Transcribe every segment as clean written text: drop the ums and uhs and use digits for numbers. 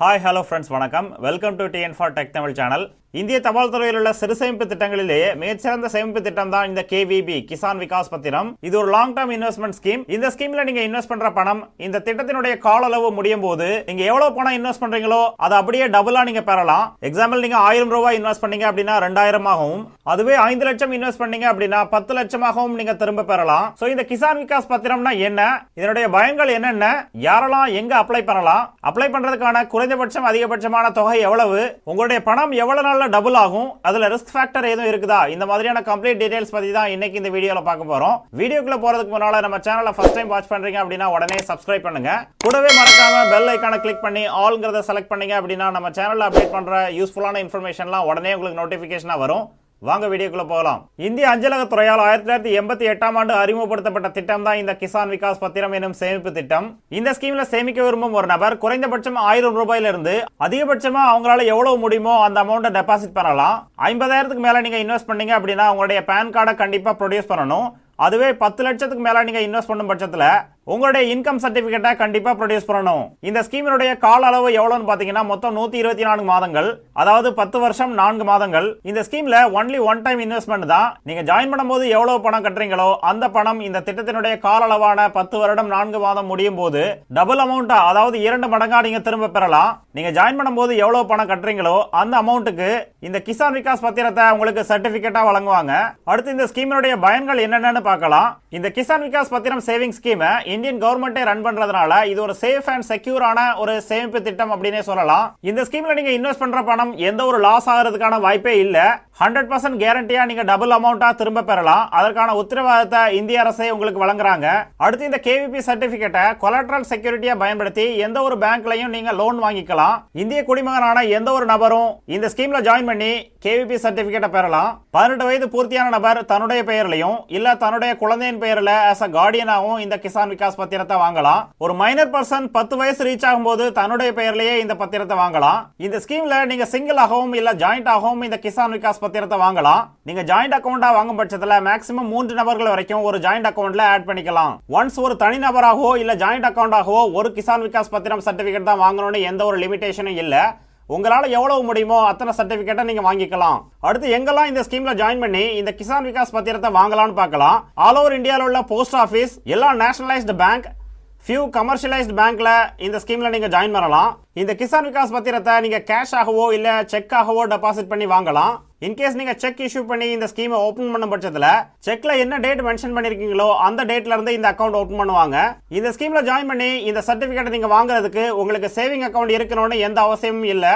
Hi hello friends, வணக்கம். Welcome to TN for tech Tamil channel. இந்திய தபால் துறையில் உள்ள சிறு சேமிப்பு திட்டங்களிலேயே மிகச்சிறந்த சேமிப்பு திட்டம் தான் இந்த கேவிபி கிசான் விகாஸ் பத்திரம். இது ஒரு லாங் டர்ம் இன்வெஸ்ட்மெண்ட் ஸ்கீம். இந்த ஸ்கீம்ல நீங்க இன்வெஸ்ட் பண்ற பணம் இந்த திட்டத்தினுடைய கால அளவு முடியும் போது நீங்க எவ்வளவு பணம் இன்வெஸ்ட் பண்றீங்களோ அதை அப்படியே டபுளா நீங்க பெறலாம். எக்ஸாம்பிள், நீங்க 1000 ரூபாய் இன்வெஸ்ட் பண்ணீங்க அப்படின்னா 2000 ஆகவும், அதுவே 5 லட்சம் இன்வெஸ்ட் பண்ணீங்க அப்படின்னா 10 லட்சமாகவும் நீங்க திரும்ப பெறலாம். சோ இந்த கிசான் விகாஸ் பத்திரம்னா என்ன, இதனுடைய பயன்கள் என்னென்ன, யாரெல்லாம் எங்க அப்ளை பண்ணலாம், அப்ளை பண்றதுக்கான குறைந்தபட்சம் அதிகபட்சமான தொகை எவ்வளவு, உங்களுடைய பணம் எவ்வளவு நாள்ல டபுள் ஆகும், அதுல ரிஸ்க் ஃபேக்டர் எதுவும் இருக்குதா, இந்த மாதிரியான கம்ப்ளீட் டீடைல்ஸ் பத்தி தான் இன்னைக்கு இந்த வீடியோல பார்க்க போறோம். வீடியோக்குள்ள போறதுக்கு முன்னால நம்ம சேனலை ஃபர்ஸ்ட் டைம் வாட்ச் பண்றீங்க அப்படின்னா உடனே சப்ஸ்கிரைப் பண்ணுங்க. கூடவே மறக்காம பெல் ஐகானை கிளிக் பண்ணி ஆல்ங்கறத செலக்ட் பண்ணீங்க அப்படின்னா நம்ம சேனல்ல அப்டேட் பண்ற யூஸ்ஃபுல்லான இன்ஃபர்மேஷன்லாம் உடனே உங்களுக்கு நோட்டிபிகேஷனா வரும். வாங்க வீடியோக்குள்ள போகலாம். இந்திய அஞ்சலக துறையால் 1988 ஆண்டு அறிமுகப்படுத்தப்பட்ட திட்டம் தான் இந்த கிசான் விகாஸ் பத்திரம் எனும் சேமிப்பு திட்டம். இந்த ஸ்கீம்ல சேமிக்க விரும்பும் ஒரு நபர் குறைந்தபட்சம் 1000 ரூபாயில இருந்து அதிகபட்சமா அவங்களால எவ்வளவு முடியுமோ அந்த அமௌண்ட்டை டெபாசிட் பண்ணலாம். 50,000க்கு மேல நீங்க இன்வெஸ்ட் பண்ணீங்க அப்படின்னா உங்களுடைய பேன் கார்டை கண்டிப்பா ப்ரொடியூஸ் பண்ணணும். அதுவே 10 லட்சத்துக்கு மேல நீங்க இன்வெஸ்ட் பண்ணும் பட்சத்துல உங்களுடைய இன்கம் சர்டிபிகேட்டை கண்டிப்பா ப்ரொடியூஸ் பண்ணணும். இந்த ஸ்கீமினுடைய கால அளவு எவ்வளவுன்னு பாத்தீங்கன்னா மொத்தம் 124 மாதங்கள், அதாவது 10 வருஷம் 4 மாதங்கள். இந்த ஸ்கீம்ல ஒன்லி ஒன் டைம் இன்வெஸ்ட்மெண்ட் தான். நீங்க ஜாயின் பண்ணும்போது எவ்வளவு பணம் கட்டுறீங்களோ அந்த பணம் இந்த திட்டத்தினுடைய கால அளவான 10 வருடம் 4 மாதம் முடியும் போது டபுள் அமௌண்டா, அதாவது 2 மடங்கா நீங்க திரும்ப பெறலாம். நீங்க ஜாயின் பண்ணும்போது எவ்வளவு பணம் கட்டுறீங்களோ அந்த அமௌண்ட்டுக்கு இந்த கிசான் விகாஸ் பத்திரத்தை உங்களுக்கு சர்டிபிகேட்டா வழங்குவாங்க. அடுத்து இந்த ஸ்கீமினுடைய பயன்கள் என்னென்னு பார்க்கலாம். இந்த கிசான் விகாஸ் பத்திரம் சேவிங் ஸ்கீம் இந்தியன் கவர்மெண்டே ரன் பண்றதுனால இது ஒரு சேஃப் அண்ட் செக்யூரான ஒரு சேமிப்பு திட்டம் அப்படினே சொல்லலாம். இந்த ஸ்கீம்ல நீங்க இன்வெஸ்ட் பண்ற பணம் எந்த ஒரு லாஸ் ஆகிறதுக்கான வாய்ப்பே இல்ல. 100% கேரண்டியா நீங்க டபுள் அமௌண்டா திரும்ப பெறலாம். அதற்கான உத்தரவாதத்தை இந்திய அரசே உங்களுக்கு வழங்குறாங்க. அடுத்து இந்த கேவிபி சர்டிபிகேட்டை கொலாட்ரல் செக்யூரிட்டியா பயன்படுத்தி எந்த ஒரு பேங்க்லயும் நீங்க லோன் வாங்கிக்கலாம். இந்திய குடிமகனான எந்த ஒரு நபரும் இந்த ஸ்கீம்ல ஜாயின் பண்ணி கேவிபி சர்டிபிகேட்டை பெறலாம். 18 வயது பூர்த்தியான நபர் தன்னுடைய பெயர்லயும் இல்ல தன்னுடைய குழந்தையின் பெயர்ல ஆஸ் அ கார்டியனாவும் இந்த கிசான் விகாஸ் பத்திரத்தை வாங்கலாம். ஒரு மைனர் பர்சன் 10 வயசு ரீச் ஆகும்போது தன்னுடைய பெயர்லயே இந்த பத்திரத்தை வாங்கலாம். இந்த ஸ்கீம்ல நீங்க சிங்கிள் ஆகவும் இல்ல ஜாயிண்ட் ஆகவும் இந்த கிசான் விகாஸ் பத்திரத்தை வாங்கலாம். நீங்க ஜாயிண்ட் அக்கவுண்டா வாங்கும் பட்சத்துல மேக்ஸிமம் 3 நபர்கள் வரைக்கும் ஒரு ஜாயிண்ட் அக்கவுண்ட்ல ஆட் பண்ணிக்கலாம். ஒன்ஸ் ஒரு தனி நபராகவோ இல்ல ஜாயிண்ட் அக்கவுண்டாகவோ ஒரு கிசான் விகாஸ் பத்திரம் சர்டிபிகேட் தான் வாங்கணும்னு எந்த ஒரு லிமிடேஷனும் இல்ல. உங்களால எவ்வளவு முடியுமோ அத்தனை சர்டிபிகேட்டை நீங்க வாங்கிக்கலாம். அடுத்து எங்கெல்லாம் இந்த ஸ்கீம்ல ஜாயின் பண்ணி இந்த கிசான் விகாஸ் பத்திரத்தை வாங்கலாம்னு பார்க்கலாம். ஆல் ஓவர் இந்தியாவில் உள்ள போஸ்ட் ஆபீஸ், எல்லா நேஷனலைஸ்டு பேங்க், ஃபியூ கமர்ஷியலைஸ்டு பேங்க்ல இந்த ஸ்கீம்ல நீங்க ஜாயின் பண்ணலாம். இந்த கிசான் விகாஸ் பத்திரத்தை நீங்க கேஷ் ஆகவோ இல்ல செக் ஆகவோ டெபாசிட் பண்ணி வாங்கலாம். இன்கேஸ் நீங்க செக் இஷ்யூ பண்ணி இந்த ஸ்கீமை ஓபன் பண்ண பட்சத்துல செக்ல என்ன டேட் மென்ஷன் பண்ணிருக்கீங்களோ அந்த டேட்ல இருந்து இந்த அக்கவுண்ட் ஓபன் பண்ணுவாங்க. இந்த ஸ்கீம்ல ஜாயின் பண்ணி இந்த சர்டிபிகேட் நீங்க வாங்குறதுக்கு உங்களுக்கு சேவிங் அக்கவுண்ட் இருக்கணும்னு எந்த அவசியமும் இல்ல.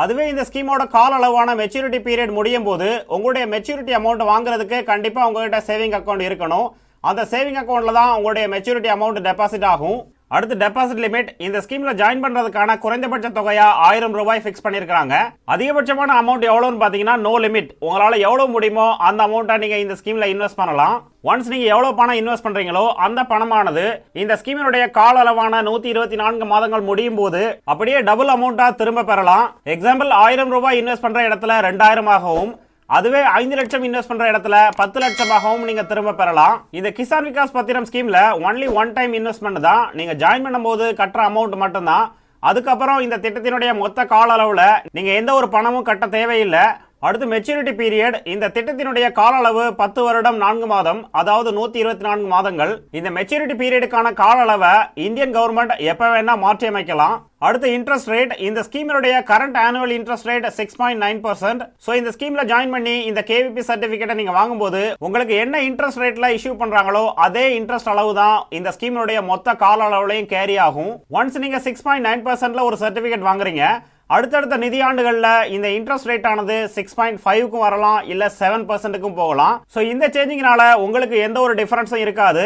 அதுவே இந்த ஸ்கீமோட கால அளவான மெச்சூரிட்டி பீரியட் முடியும் போது உங்களுடைய மெச்சூரிட்டி அமௌண்ட் வாங்குறதுக்கு கண்டிப்பா உங்ககிட்ட சேவிங் அக்கவுண்ட் இருக்கணும். அந்த சேவிங் அக்கவுண்ட்ல தான் உங்களுடைய மெச்சூரிட்டி அமௌண்ட் டெபாசிட் ஆகும். அடுத்து டெபாசிட் லிமிட். இந்த ஸ்கீம்ல ஜாயின் பண்றதுக்கான குறைந்தபட்ச தொகையா 1000 ரூபாய் பிக்ஸ் பண்ணிருக்காங்க. அதிகபட்சமான அமௌண்ட் எவ்வளவுன்னு பாத்தீங்கன்னா நோ லிமிட். உங்களால எவ்வளவு முடியுமோ அந்த அமௌண்ட்டை நீங்க இந்த ஸ்கீம்ல இன்வெஸ்ட் பண்ணலாம். ஒன்ஸ் நீங்க எவ்வளவு பணம் இன்வெஸ்ட் பண்றீங்களோ அந்த பணமானது இந்த ஸ்கீமினுடைய கால அளவான 124 மாதங்கள் முடியும் போது அப்படியே டபுள் அமௌண்டா திரும்ப பெறலாம். எக்ஸாம்பிள், 1000 ரூபாய் இன்வெஸ்ட் பண்ற இடத்துல 2000 ஆகவும், அதுவே 5 லட்சம் இன்வெஸ்ட் பண்ற இடத்துல 10 லட்சமாகவும் நீங்க திரும்ப பெறலாம். இந்த கிசான் விகாஸ் பத்திரம் ஸ்கீம்ல ஒன்லி ஒன் டைம் இன்வெஸ்ட்மெண்ட் தான். நீங்க ஜாயின் பண்ணும்போது கட்டுற அமௌண்ட் மட்டும்தான். அதுக்கப்புறம் இந்த திட்டத்தினுடைய மொத்த கால அளவுல நீங்க எந்த ஒரு பணமும் கட்ட தேவையில்லை. அடுத்து மெச்சூரிட்டி பீரியட். இந்த திட்டத்தினுடைய கால அளவு 10 வருடம் 4 மாதம், அதாவது 124 மாதங்கள். இந்த மெச்சூரிட்டி பீரியடுக்கான கால அளவை இந்தியன் கவர்மெண்ட் எப்ப வேணா மாற்றி அமைக்கலாம். அடுத்து இன்ட்ரெஸ்ட் ரேட். இந்த ஸ்கீமினுடைய current annual interest rate 6.9%. So இந்த ஸ்கீம்ல ஜாயின் பண்ணி இந்த கேவிபி சர்டிபிகேட்டை நீங்க வாங்கும்போது உங்களுக்கு என்ன இன்ட்ரெஸ்ட் ரேட்ல இஷ்யூ பண்றாங்களோ அதே இன்ட்ரெஸ்ட் அளவு தான் இந்த ஸ்கீமினுடைய மொத்த கால அளவுலையும் கேரி ஆகும். ஒன்ஸ் நீங்க 6.9%ல ஒரு சர்டிபிகேட் வாங்குறீங்க, அடுத்தடுத்த நிதியாண்டுகள்ல இந்த இன்ட்ரெஸ்ட் ரேட் ஆனது 6.5க்கும் வரலாம், இல்ல 7%க்கும் போகலாம். சோ இந்த சேஞ்சிங்னால உங்களுக்கு எந்த ஒரு டிஃபரன்ஸும் இருக்காது.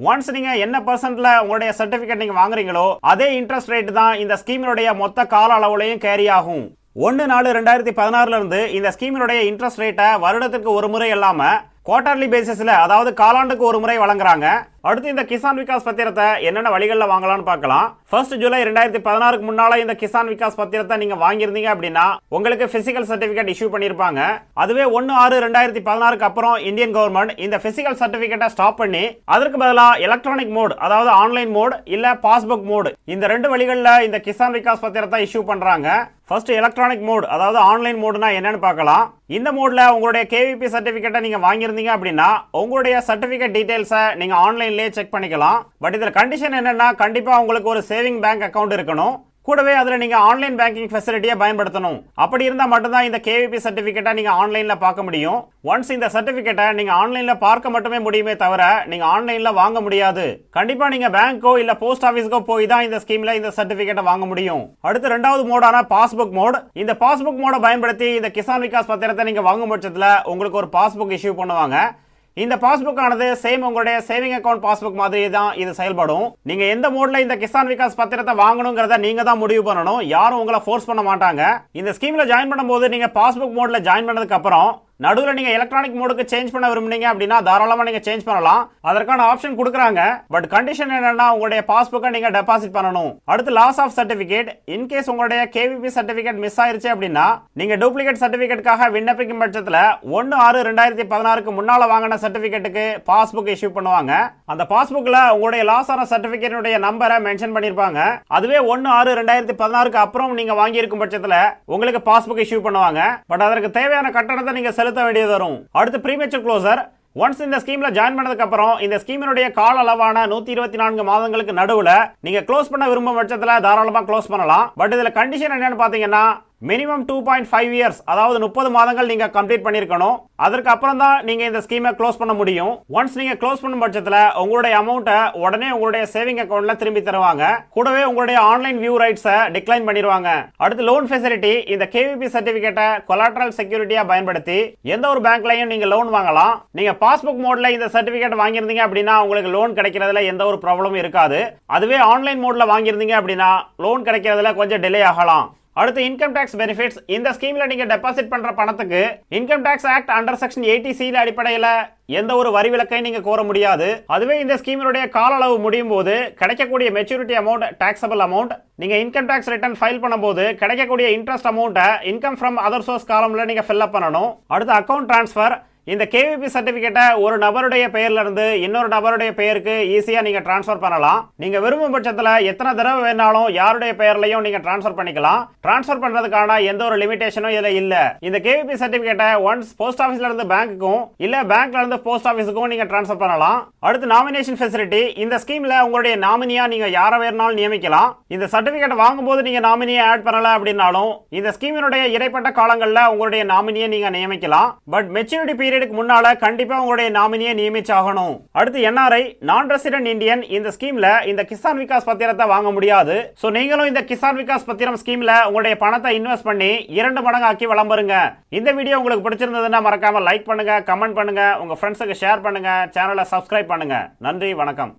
ஒன்ஸ் நீங்க என்ன பர்சன்ட்ல உங்களுடைய சர்டிபிகேட் நீங்க வாங்குறீங்களோ அதே இன்ட்ரெஸ்ட் ரேட் தான் இந்த ஸ்கீமினுடைய மொத்த கால அளவுலையும் கேரி ஆகும். 1/4/2016 இருந்து இந்த ஸ்கீமினுடைய இன்ட்ரெஸ்ட் ரேட்டை வருடத்திற்கு ஒரு முறை இல்லாம குவார்டர்லி பேசிஸ்ல, அதாவது காலாண்டுக்கு ஒரு முறை வழங்குறாங்க. அடுத்து இந்த கிசான் விகாஸ் பத்திரத்தை என்னென்ன வழிகளில் வாங்கலாம்னு பார்க்கலாம். 1 ஜூலை 2016 முன்னால இந்த கிசான் விகாஸ் பத்திரத்தை நீங்க வாங்கியிருந்தீங்க அப்படின்னா உங்களுக்கு பிசிக்கல் சர்டிபிகேட் இஷ்யூ பண்ணிருப்பாங்க. அதுவே 1/6/2016 அப்புறம் இந்தியன் கவர்மெண்ட் இந்த பிசிக்கல் சர்டிபிகேட்டை ஸ்டாப் பண்ணி அதற்கு பதிலா எலக்ட்ரானிக் மோட், அதாவது ஆன்லைன் மோட் இல்ல பாஸ்புக் மோட், இந்த ரெண்டு வழிகளில் இந்த கிசான் விகாஸ் பத்திரத்தை இஷ்யூ பண்றாங்க. ஃபர்ஸ்ட் எலக்ட்ரானிக் மோட், அதாவது ஆன்லைன் மோட்னா என்னன்னு பார்க்கலாம். இந்த மோட்ல உங்களுடைய கேவிபி சர்டிபிகேட்டை நீங்க வாங்கியிருந்தீங்க அப்படின்னா உங்களுடைய சர்டிபிகேட் டீடைல்ஸை நீங்க ஆன்லைன்லயே செக் பண்ணிக்கலாம். பட் இதுல கண்டிஷன் என்னன்னா கண்டிப்பா உங்களுக்கு ஒரு சேவிங் பேங்க் அக்கவுண்ட் இருக்கணும். கூடவே அதுல நீங்க ஆன்லைன் பேங்கிங் ஃபெசிலிட்டியை பயன்படுத்தணும். அப்படி இருந்தா மட்டும்தான் இந்த கேவிபி சர்டிபிகேட்டை நீங்க ஆன்லைன்ல பார்க்க முடியும். ஒன்ஸ் இந்த சர்டிபிகேட்டை நீங்க ஆன்லைன்ல பார்க்க மட்டுமே முடியுமே தவிர நீங்க ஆன்லைன்ல வாங்க முடியாது. கண்டிப்பா நீங்க பேங்கோ இல்ல போஸ்ட் ஆபீஸ்க்கோ போய் தான் இந்த ஸ்கீம்ல இந்த சர்டிபிகேட்டை வாங்க முடியும். அடுத்து ரெண்டாவது மோடான பாஸ்புக் மோட். இந்த பாஸ்புக் மோட பயன்படுத்தி இந்த கிசான் விகாஸ் பத்திரத்தை நீங்க வாங்கும் பட்சத்துல உங்களுக்கு ஒரு பாஸ்புக் இஷ்யூ பண்ணுவாங்க. இந்த பாஸ்புக் ஆனது சேம் உங்களுடைய சேவிங் அக்கவுண்ட் பாஸ்புக் மாதிரி தான் இது செயல்படும். நீங்க எந்த மோட்ல இந்த கிசான் விகாஸ் பத்திரத்தை வாங்கணுங்கிறத நீங்க தான் முடிவு பண்ணணும். யாரும் உங்களை ஃபோர்ஸ் பண்ண மாட்டாங்க. இந்த ஸ்கீம்ல ஜாயின் பண்ணும்போது நீங்க பாஸ்புக் மோட்ல ஜாயின் பண்ணதுக்கு அப்புறம் நடுவில் நீங்க எலக்ட்ரானிக் மோடுக்கு சேஞ்ச் பண்ண விரும்புனீங்க அப்படின்னா தாராளமா நீங்க சேஞ்ச் பண்ணலாம். அதற்கான ஆப்ஷன் கொடுக்குறாங்க. பட் கண்டிஷன் என்னன்னா உங்களுடைய பாஸ்புக்கை நீங்க டெபாசிட் பண்ணணும். அடுத்து லாஸ் ஆஃப் சர்டிபிகேட். இன்கேஸ் உங்களுடைய கேவிபி சர்டிபிகேட் மிஸ் ஆயிருச்சு அப்படின்னா நீங்க டூப்ளிகேட் சர்டிபிகேட்டுக்காக விண்ணப்பிக்கும் பட்சத்துல 1/6/2016 முன்னால வாங்கின சர்டிபிகேட்டுக்கு பாஸ்புக் இஷ்யூ பண்ணுவாங்க. அந்த பாஸ்புக்ல உங்களுடைய லாஸ் ஆன சர்டிபிகேட்டுடைய நம்பரை மென்ஷன் பண்ணிருப்பாங்க. அதுவே 1/6/2016 அப்புறம் நீங்க வாங்கி இருக்கும் பட்சத்துல உங்களுக்கு பாஸ்புக் இஷ்யூ பண்ணுவாங்க. பட் அதற்கு தேவையான கட்டணத்தை நீங்க செலுத்த வேண்டியது வரும். அடுத்து ப்ரீமெச்சூர் க்ளோசர். ஒன்ஸ் இந்த ஸ்கீம்ல ஜாயின் பண்ணதுக்கு அப்புறம் இந்த ஸ்கீமினுடைய கால அளவான 124 மாதங்களுக்கு நடுவுல நீங்க க்ளோஸ் பண்ண விரும்பும் பட்சத்துல தாராளமா க்ளோஸ் பண்ணலாம். பட் இதுல கண்டிஷன் என்னன்னு பாத்தீங்கன்னா மினிமம் 2.5 இயர்ஸ், அதாவது 30 மாதங்கள் நீங்க கம்ப்ளீட் பண்ணிருக்கணும். அதற்கு அப்புறம் தான் நீங்க இந்த ஸ்கீமை க்ளோஸ் பண்ண முடியும். ஒன்ஸ் நீங்க க்ளோஸ் பண்ணும் பட்சத்துல உங்களுடைய அமௌண்ட்டை உடனே உங்களுடைய சேவிங் அக்கவுண்ட்ல திரும்பி தருவாங்க. கூடவே உங்களுடைய ஆன்லைன் வியூ ரைட்ஸை டிக்ளைன் பண்ணிடுவாங்க. அடுத்து லோன் ஃபெசிலிட்டி. இந்த கேவிபி சர்டிபிகேட்டை கொலாட்ரல் செக்யூரிட்டியா பயன்படுத்தி எந்த ஒரு பேங்க்லயும் நீங்க லோன் வாங்கலாம். நீங்க பாஸ்புக் மோட்ல இந்த சர்டிபிகேட் வாங்கியிருந்தீங்க அப்படின்னா உங்களுக்கு லோன் கிடைக்கிறதுல எந்த ஒரு ப்ராப்ளமும் இருக்காது. அதுவே ஆன்லைன் மோட்ல வாங்கியிருந்தீங்க அப்படின்னா லோன் கிடைக்கிறதுல கொஞ்சம் டிலே ஆகலாம். அடுத்து இன்கம் டாக்ஸ் பெனிஃபிட்ஸ். இந்த ஸ்கீம்ல நீங்க டெபாசிட் பண்ற பணத்துக்கு income tax act under section 80C அடிப்படையில் எந்த ஒரு வரி விலக்கை நீங்க கோர முடியாது. அதுவே இந்த ஸ்கீமினுடைய கால அளவு முடியும் போது கிடைக்கக்கூடிய மெச்சூரிட்டி அமௌண்ட், டாக்ஸபிள் அமௌண்ட், நீங்க இன்கம் டாக்ஸ் ரிட்டர்ன் ஃபைல் பண்ணும்போது கிடைக்கக்கூடிய இன்ட்ரெஸ்ட் அமௌண்ட்டை இன்கம் ஃப்ரம் அதர் சோர்ஸ் காலம்ல நீங்க ஃபில் அப் பண்ணணும். அடுத்து அக்கவுண்ட் டிரான்ஸ்ஃபர். இந்த கேவிபி சர்டிபிகேட்டை ஒரு நபருடைய பெயர்ல இருந்து இன்னொரு நபருடைய பெயருக்கு ஈஸியா நீங்க டிரான்ஸ்ஃபர் பண்ணலாம். நீங்க விரும்பும் பட்சத்துல எத்தனை தடவை வேணாலும் யாருடைய பெயர்லயும் நீங்க டிரான்ஸ்ஃபர் பண்ணிக்கலாம். டிரான்ஸ்ஃபர் பண்றதுக்கான எந்த ஒரு லிமிடேஷனும் இதுல இல்ல. இந்த கேவிபி சர்டிபிகேட்டை ஒன்ஸ் போஸ்ட் ஆபீஸ்ல இருந்து பேங்க்குக்கும் இல்ல பேங்க்ல இருந்து போஸ்ட் ஆபீஸுக்கும் நீங்க டிரான்ஸ்ஃபர் பண்ணலாம். அடுத்து நாமினேஷன் ஃபெசிலிட்டி. இந்த ஸ்கீம்ல உங்களுடைய நாமினியா நீங்க யாரை வேணாலும் நியமிக்கலாம். இந்த சர்டிபிகேட் வாங்கும்போது நீங்க நாமினியை ஆட் பண்ணல அப்படின்னாலும் இந்த ஸ்கீமினுடைய இடைப்பட்ட காலங்கள்ல உங்களுடைய நாமினியை நீங்க நியமிக்கலாம். பட் மெச்சூரிட்டி பீரியட் முன்னால கண்டிப்பா உங்களுடைய நாமினியை நியமிச்சாகணும். அடுத்து என்ஆர்ஐ, நான் ரெசிடென்ட் இந்தியன். இந்த ஸ்கீம்ல இந்த கிசான் விகாஸ் பத்திரத்தை வாங்க முடியாது. சோ நீங்களும் இந்த கிசான் விகாஸ் பத்திரம் ஸ்கீம்ல உங்களுடைய பணத்தை இன்வெஸ்ட் பண்ணி 2 மடங்கு ஆக்கி விளம்பருங்க. இந்த வீடியோ உங்களுக்கு பிடிச்சிருந்ததுன்னா மறக்காம லைக் பண்ணுங்க, கமெண்ட் பண்ணுங்க, உங்க ஃப்ரெண்ட்ஸுக்கு ஷேர் பண்ணுங்க, சேனலை சப்ஸ்கிரைப் பண்ணுங்க. நன்றி, வணக்கம்.